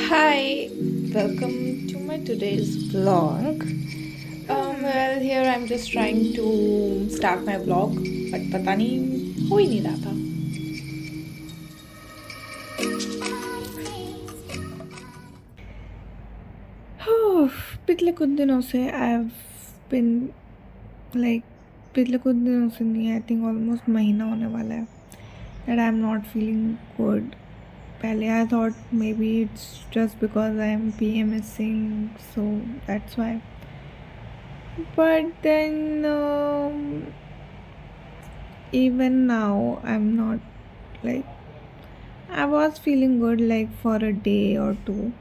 Hi, welcome to my today's vlog. Well, here I'm just trying to start my vlog, but पता नहीं हो ही नहीं रहा था. पिछले कुछ दिनों से I've been like पिछले कुछ दिनों से नहीं, I think almost महीना होने वाला है that I'm not feeling good. पहले I thought maybe it's just because I'm PMSing, so that's why. But then even now I'm not like I was feeling good like for a day or two,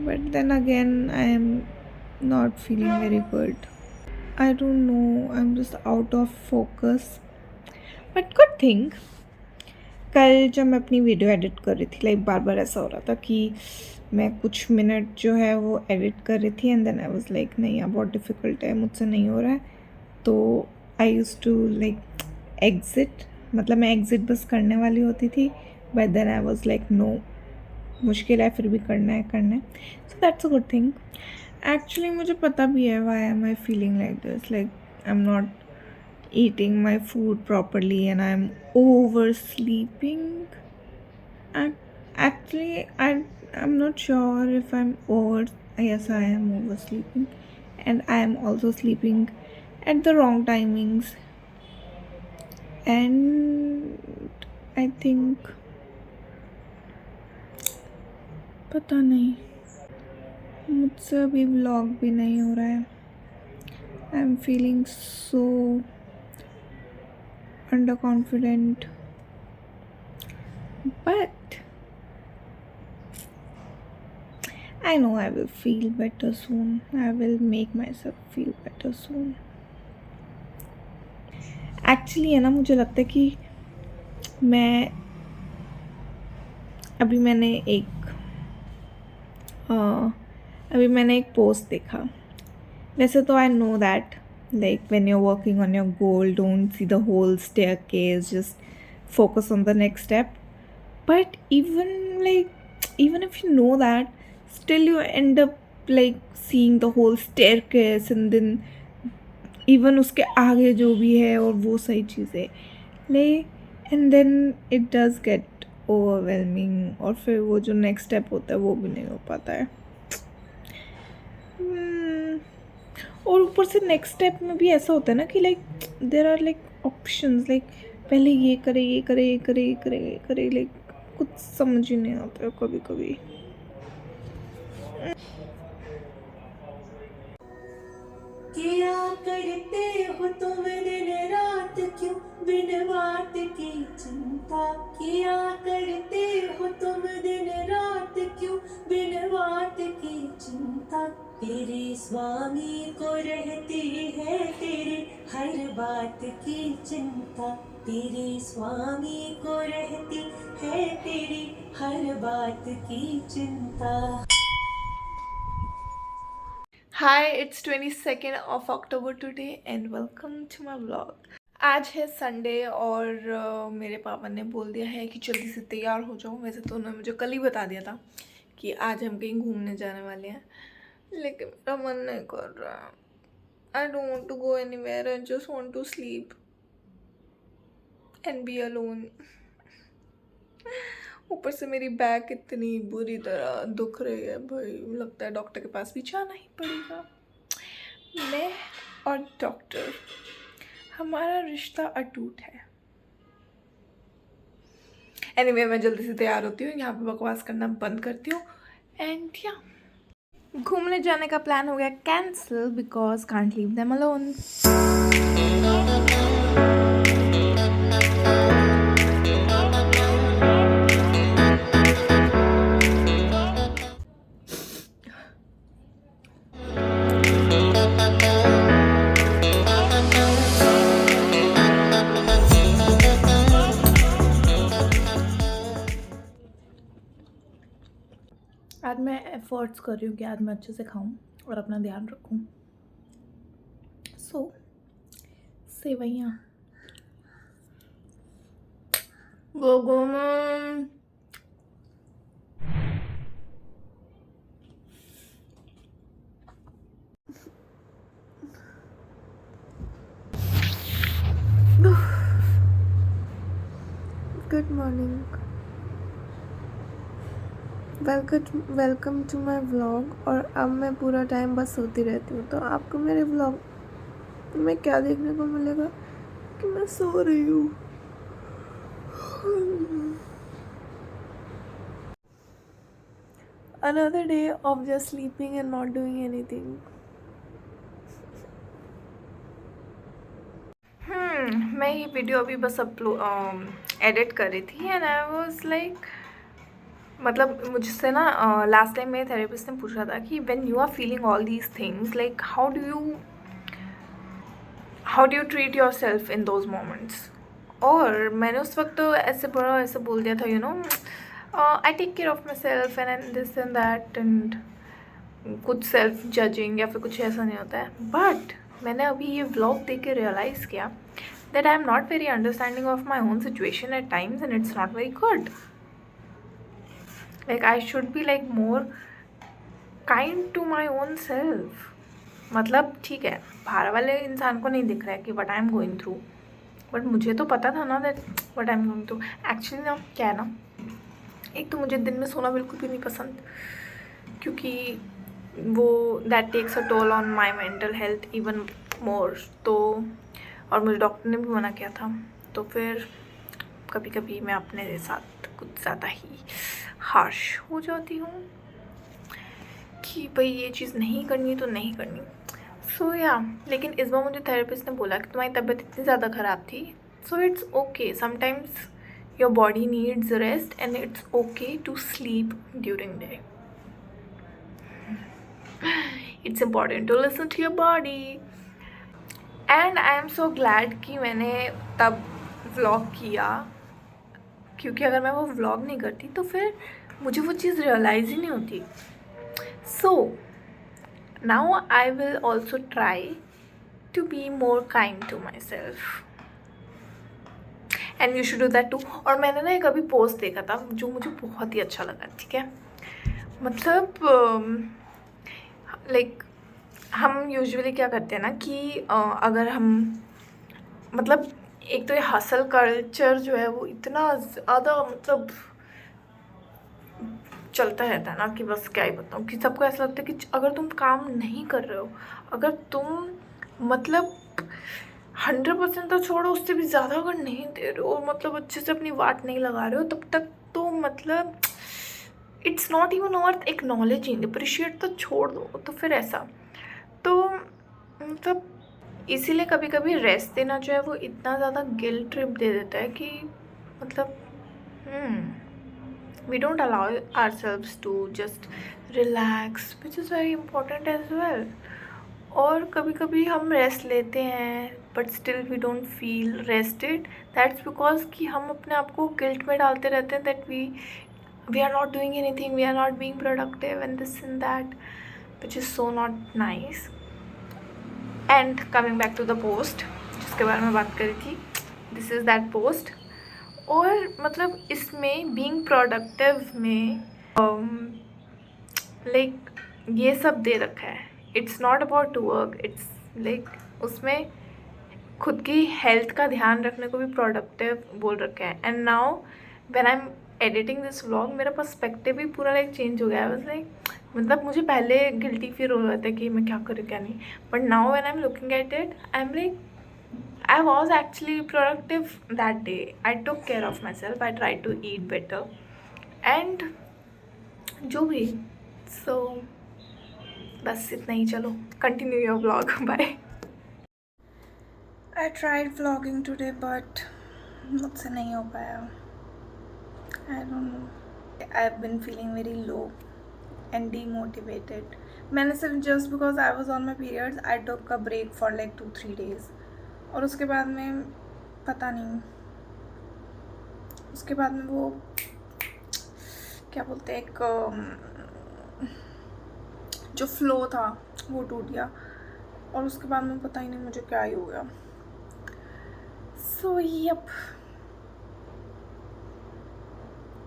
but then again I am not feeling very good. I don't know, I'm just out of focus. But good thing, कल जब मैं अपनी video edit कर रही थी like बार बार ऐसा हो रहा था कि मैं कुछ मिनट जो है वो एडिट कर रही थी and then I was like नहीं यार बहुत डिफ़िकल्ट है, मुझसे नहीं हो रहा है. तो I use to like exit, मतलब मैं एग्ज़िट बस करने वाली होती थी, but then I was like no, मुश्किल है फिर भी करना है. So that's a good thing. Actually मुझे पता भी है why am I feeling like this, like I am not eating my food properly and I'm oversleeping. Actually, I'm not sure if I'm over. Yes, I am oversleeping, and I am also sleeping at the wrong timings. And I think पता नहीं, मुझसे अभी vlog भी नहीं हो रहा है. I am feeling so under confident, but I know I will feel better soon. I will make myself feel better soon. Actually है ना, मुझे लगता है कि मैं अभी मैंने एक पोस्ट देखा. वैसे तो I know that like when you are working on your goal don't see the whole staircase, just focus on the next step. But even if you know that, still you end up like seeing the whole staircase and then even उसके आगे जो भी है और वो सही चीज़ें ले, and then it does get overwhelming और फिर वो जो नेक्स्ट स्टेप होता है वो भी नहीं हो पाता है. और ऊपर से नेक्स्ट स्टेप में भी ऐसा होता है ना कि like there are like options, like पहले ये करे ये करे ये करे ये करे ये करे, लाइक कुछ समझ ही नहीं आता है कभी कभी. किया करते हो तुम दिन रात क्यों बिन बात की चिंता. किया करते हो तुम दिन रात क्यों बिन बात की चिंता. तेरे स्वामी को रहती है तेरे हर बात की चिंता. तेरे स्वामी को रहती है तेरी हर बात की चिंता. Hi, it's 22nd of October today and welcome to my vlog. आज है संडे और मेरे पापा ने बोल दिया है कि जल्दी से तैयार हो जाओ. वैसे तो उन्होंने मुझे कल ही बता दिया था कि आज हम कहीं घूमने जाने वाले हैं, लेकिन मेरा मन नहीं कर रहा है. I don't want to go anywhere, I just want to sleep and be alone. ऊपर से मेरी बैक इतनी बुरी तरह दुख रही है भाई, लगता है डॉक्टर के पास भी जाना ही पड़ेगा. मैं और डॉक्टर, हमारा रिश्ता अटूट है. एनीवे मैं जल्दी से तैयार होती हूँ, यहाँ पे बकवास करना बंद करती हूँ एंड या घूमने जाने का प्लान हो गया cancel because can't leave them alone. आज मैं एफर्ट्स कर रही हूँ कि आज मैं अच्छे से खाऊं और अपना ध्यान रखूं. सो सेवैयाँ गोगो good morning, welcome to my vlog. और अब मैं पूरा टाइम बस सोती रहती हूँ, तो आपको मेरे व्लॉग में क्या देखने को मिलेगा कि मैं सो रही हूँ। Another day of just sleeping and not doing anything. मैं ये वीडियो अभी बस एडिट कर रही थी एंड आई वाज लाइक, मतलब मुझसे ना लास्ट टाइम मेरे थेरेपिस्ट ने पूछा था कि when you are feeling all these things, like how do you treat your self in those moments. और मैंने उस वक्त तो ऐसे बोल दिया था, you know, I take care of my self and this and that, and कुछ सेल्फ जजिंग या फिर कुछ ऐसा नहीं होता है। बट मैंने अभी ये व्लॉग देख के रियलाइज़ किया that I am not very understanding of my own situation at times and it's not very good. Like I should be like more kind to my own self. मतलब ठीक है, बाहर वाले इंसान को नहीं दिख रहा है कि what I am going through, but मुझे तो पता था ना that what I am going through. Actually ना क्या है ना, एक तो मुझे दिन में सोना बिल्कुल भी नहीं पसंद, क्योंकि वो that takes a toll on my mental health even more. तो और मुझे डॉक्टर ने भी मना किया था, तो फिर कभी कभी मैं अपने साथ कुछ ज़्यादा ही हार्श हो जाती हूँ कि भाई ये चीज़ नहीं करनी तो नहीं करनी। सो या, लेकिन इस बार मुझे थेरेपिस्ट ने बोला कि तुम्हारी तबीयत इतनी ज़्यादा ख़राब थी, so it's okay, sometimes your body needs rest and it's okay to sleep during day. It's important to listen to your body. And I am so glad कि मैंने तब व्लॉग किया, क्योंकि अगर मैं वो व्लॉग नहीं करती तो फिर मुझे वो चीज़ रियलाइज़ ही नहीं होती। So now I will also try to be more kind to my self and you should do that too. और मैंने ना एक अभी पोस्ट देखा था जो मुझे बहुत ही अच्छा लगा, ठीक है। मतलब लाइक हम यूजुअली क्या करते हैं ना कि अगर हम, मतलब एक तो ये हसल कल्चर जो है वो इतना ज़्यादा मतलब चलता रहता है ना कि बस क्या ही बताऊँ, कि सबको ऐसा लगता है कि अगर तुम काम नहीं कर रहे हो, अगर तुम मतलब 100% तो छोड़ो, उससे भी ज़्यादा अगर नहीं दे रहे हो, मतलब अच्छे से अपनी वाट नहीं लगा रहे हो, तब तक तो मतलब it's not even worth acknowledging, appreciate तो छोड़ दो। तो फिर ऐसा तो मतलब इसीलिए कभी कभी रेस्ट देना जो है वो इतना ज़्यादा गिल्ट ट्रिप दे देता है कि मतलब we don't allow ourselves to just relax, which is very important as well. और कभी कभी हम रेस्ट लेते हैं but still we don't feel rested, that's because कि हम अपने आप को गिल्ट में डालते रहते हैं that we are not doing anything, we are not being productive and this and that, which is so not nice. And coming back to the post जिसके बारे में बात करी थी, दिस इज़ दैट पोस्ट। और मतलब इसमें बीइंग प्रोडक्टिव में लाइक ये सब दे रखा है, it's not about to work, it's like उसमें खुद की हेल्थ का ध्यान रखने को भी प्रोडक्टिव बोल रखा है। And now when I am editing this vlog, मेरा पर्सपेक्टिव भी पूरा लाइक चेंज हो गया है। लाइक मतलब मुझे पहले गिल्टी फील हो रहा था कि मैं क्या करूँ क्या नहीं, but now when I am looking at it I am like I was actually productive that day. I took care of myself. I tried to eat better. And जो भी, so बस इतना ही, चलो continue your vlog. Bye. I tried vlogging today but मुझसे नहीं हो पाया. I don't know. I've been feeling very low and demotivated. मैंने सिर्फ just because I was on my periods, I took a break for like 2-3 days. और उसके बाद में पता नहीं, उसके बाद में वो क्या बोलते हैं, एक जो फ्लो था वो टूट गया, और उसके बाद में पता ही नहीं मुझे क्या ही हो गया। सो यप,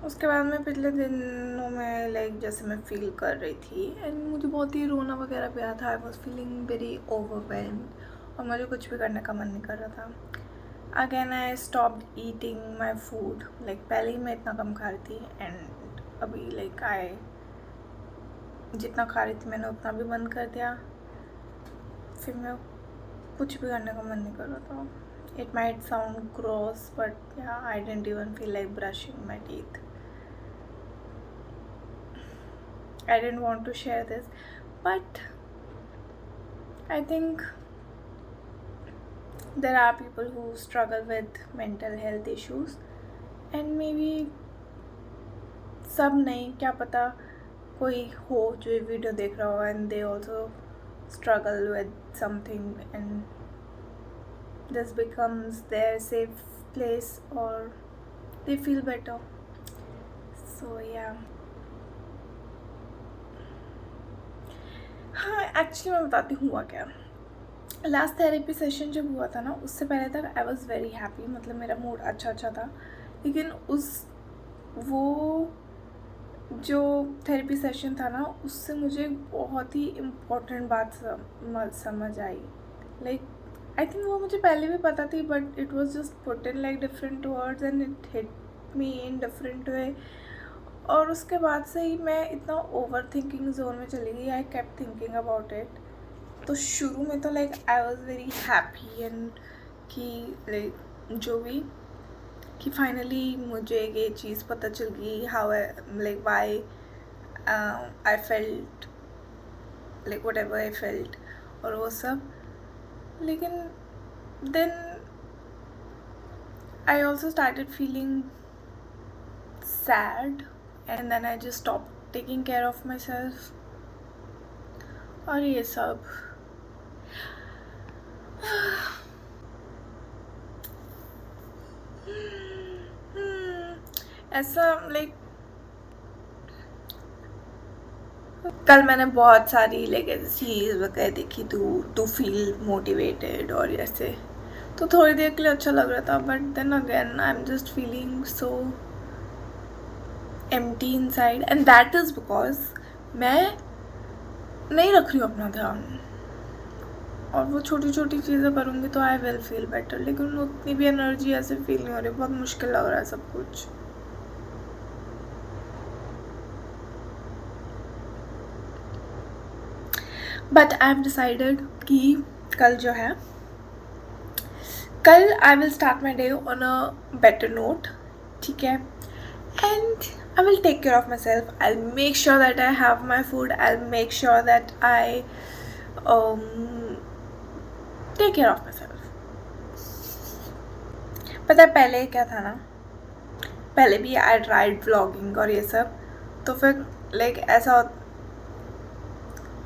उसके बाद में पिछले दिनों में लाइक जैसे मैं फील कर रही थी एंड मुझे बहुत ही रोना वगैरह भी आया था। I was feeling very overwhelmed और मुझे कुछ भी करने का मन नहीं कर रहा था। Again I stopped eating my food, like पहले ही मैं इतना कम खा रही थी एंड अभी लाइक आई जितना खा रही थी मैंने उतना भी बंद कर दिया. फिर मैं कुछ भी करने का मन नहीं कर रहा था. It might sound gross but yeah I didn't even feel like brushing my teeth. I didn't want to share this, but I think there are people who struggle with mental health issues and maybe सब नहीं, क्या पता कोई हो जो ये video देख रहा हो and they also struggle with something and this becomes their safe place or they feel better. So yeah. हाँ एक्चुअली मैं बताती हूँ हुआ क्या. लास्ट थेरेपी सेशन जब हुआ था ना, उससे पहले तक आई वॉज़ वेरी हैप्पी, मतलब मेरा मूड अच्छा था. लेकिन वो जो थेरेपी सेशन था ना, उससे मुझे बहुत ही इम्पोर्टेंट बात समझ आई. लाइक आई थिंक वो मुझे पहले भी पता थी but it was just put in like different words and it hit me in different way. और उसके बाद से ही मैं इतना ओवर थिंकिंग जोन में चली गई. I kept thinking about it. तो शुरू में तो like I was very happy and कि लाइक जो भी कि फाइनली मुझे ये चीज़ पता चल गई how like why I felt like whatever I felt और वो सब. लेकिन then I also started feeling sad and then I just stopped taking care of myself. और ये सब ऐसा लाइक कल मैंने बहुत सारी लाइक ऐसी सीरीज वगैरह देखी टू फील मोटिवेटेड और ऐसे, तो थोड़ी देर के लिए अच्छा लग रहा था but then again I am just feeling so empty inside and that is because मैं नहीं रख रही हूँ अपना ध्यान और वो छोटी छोटी चीज़ें करूँगी तो आई विल फील बेटर. लेकिन उतनी भी एनर्जी ऐसे फील नहीं हो रही, बहुत मुश्किल लग रहा है सब कुछ. बट आई हैव डिसाइडेड कि कल जो है कल I will start my day on a better note. ठीक है. And I will take care of myself. I'll make sure that I have my food. I'll make sure that I take care of myself. पता है पहले क्या था ना, पहले भी I tried vlogging और ये सब, तो फिर लाइक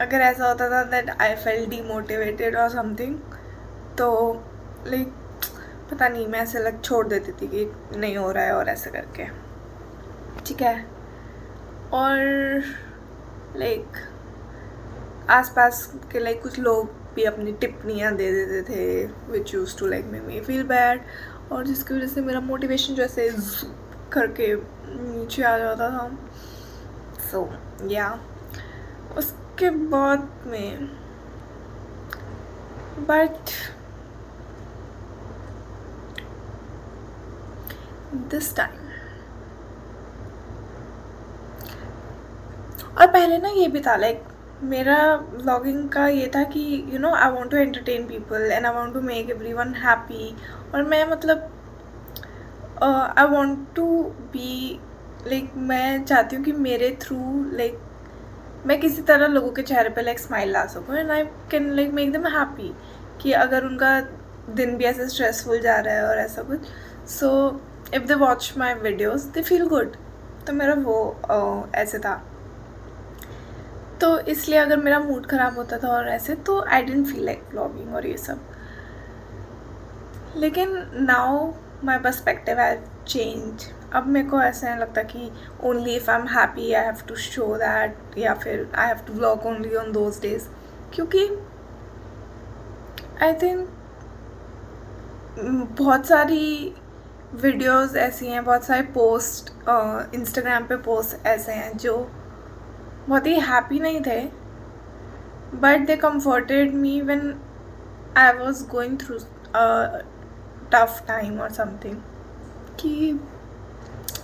अगर ऐसा होता था that I felt demotivated or something, तो लाइक पता नहीं मैं ऐसे लग छोड़ देती थी कि नहीं हो रहा है और ऐसे करके. ठीक है. और लाइक आसपास के लाइक कुछ लोग भी अपनी टिप्पणियाँ दे देते थे which use to like make me feel bad, और जिसकी वजह से मेरा मोटिवेशन जैसे करके नीचे आ जाता था. सो या उसके बाद में बट दिस टाइम और पहले ना ये भी था लाइक मेरा व्लॉगिंग का ये था कि you know I want to entertain people and I want to make everyone happy. और मैं मतलब I want to be like मैं चाहती हूँ कि मेरे थ्रू लाइक मैं किसी तरह लोगों के चेहरे पे लाइक स्माइल ला सकूँ and I can like make them happy. कि अगर उनका दिन भी ऐसे स्ट्रेसफुल जा रहा है और ऐसा कुछ, so if they watch my videos they feel good. तो मेरा वो ऐसे था. तो इसलिए अगर मेरा मूड ख़राब होता था और ऐसे तो I didn't feel like vlogging और ये सब. लेकिन now my perspective have change. अब मेरे को ऐसा नहीं लगता कि only if I am happy I have to show that या फिर I have to vlog only on those days. क्योंकि आई थिंक बहुत सारी वीडियोस ऐसी हैं, बहुत सारे पोस्ट इंस्टाग्राम पे पोस्ट ऐसे हैं जो बहुत ही हैप्पी नहीं थे but they comforted me when I was going through tough time और समथिंग कि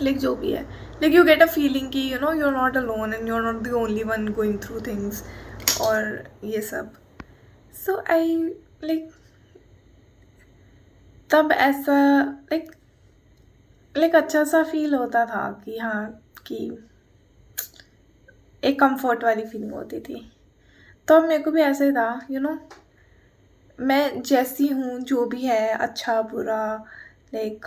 लाइक जो भी है, like you get a feeling कि you know you are not alone and you are not the only one going through things और ये सब. सो I like तब ऐसा लाइक अच्छा सा फील होता था कि हाँ, कि एक कंफर्ट वाली फीलिंग होती थी. तो अब मेरे को भी ऐसे ही था, यू नो, मैं जैसी हूँ, जो भी है, अच्छा बुरा, like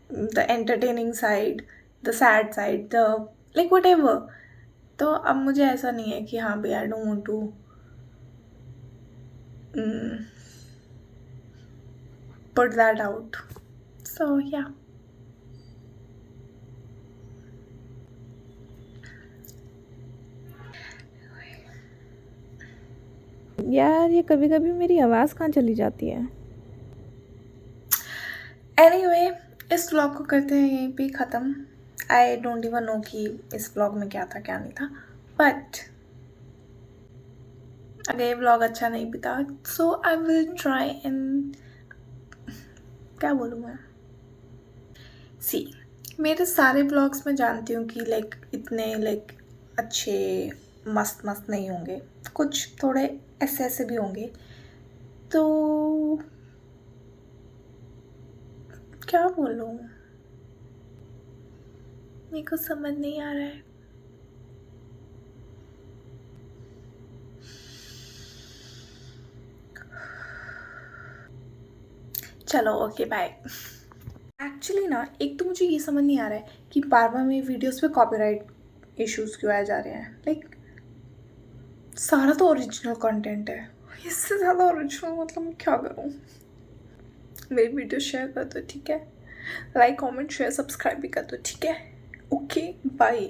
the entertaining side, the sad side, the like whatever. तो अब मुझे ऐसा नहीं है कि हाँ भाई I don't want to put that out. So yeah. यार ये कभी कभी मेरी आवाज़ कहाँ चली जाती है. Anyway, इस व्लॉग को करते हैं यहीं पे ख़त्म. आई डोंट इवन नो कि इस व्लॉग में क्या था क्या नहीं था, बट अगर ये व्लॉग अच्छा नहीं भी था सो आई विल ट्राई एंड क्या बोलूँ मैं. सी, मेरे सारे व्लॉग्स मैं जानती हूँ कि लाइक इतने लाइक अच्छे मस्त मस्त नहीं होंगे, कुछ थोड़े ऐसे ऐसे भी होंगे. तो क्या बोलूँ, मेरे को समझ नहीं आ रहा है. चलो ओके बाय. एक्चुअली ना, एक तो मुझे ये समझ नहीं आ रहा है कि बार बार मेरी वीडियोस पे कॉपीराइट इश्यूज क्यों आ जा रहे हैं. लाइक सारा तो ओरिजिनल कंटेंट है, इससे ज़्यादा ओरिजिनल मतलब मैं क्या करूँ. मेरी वीडियो शेयर कर दो ठीक है, लाइक कमेंट शेयर सब्सक्राइब भी कर दो ठीक है. Okay bye.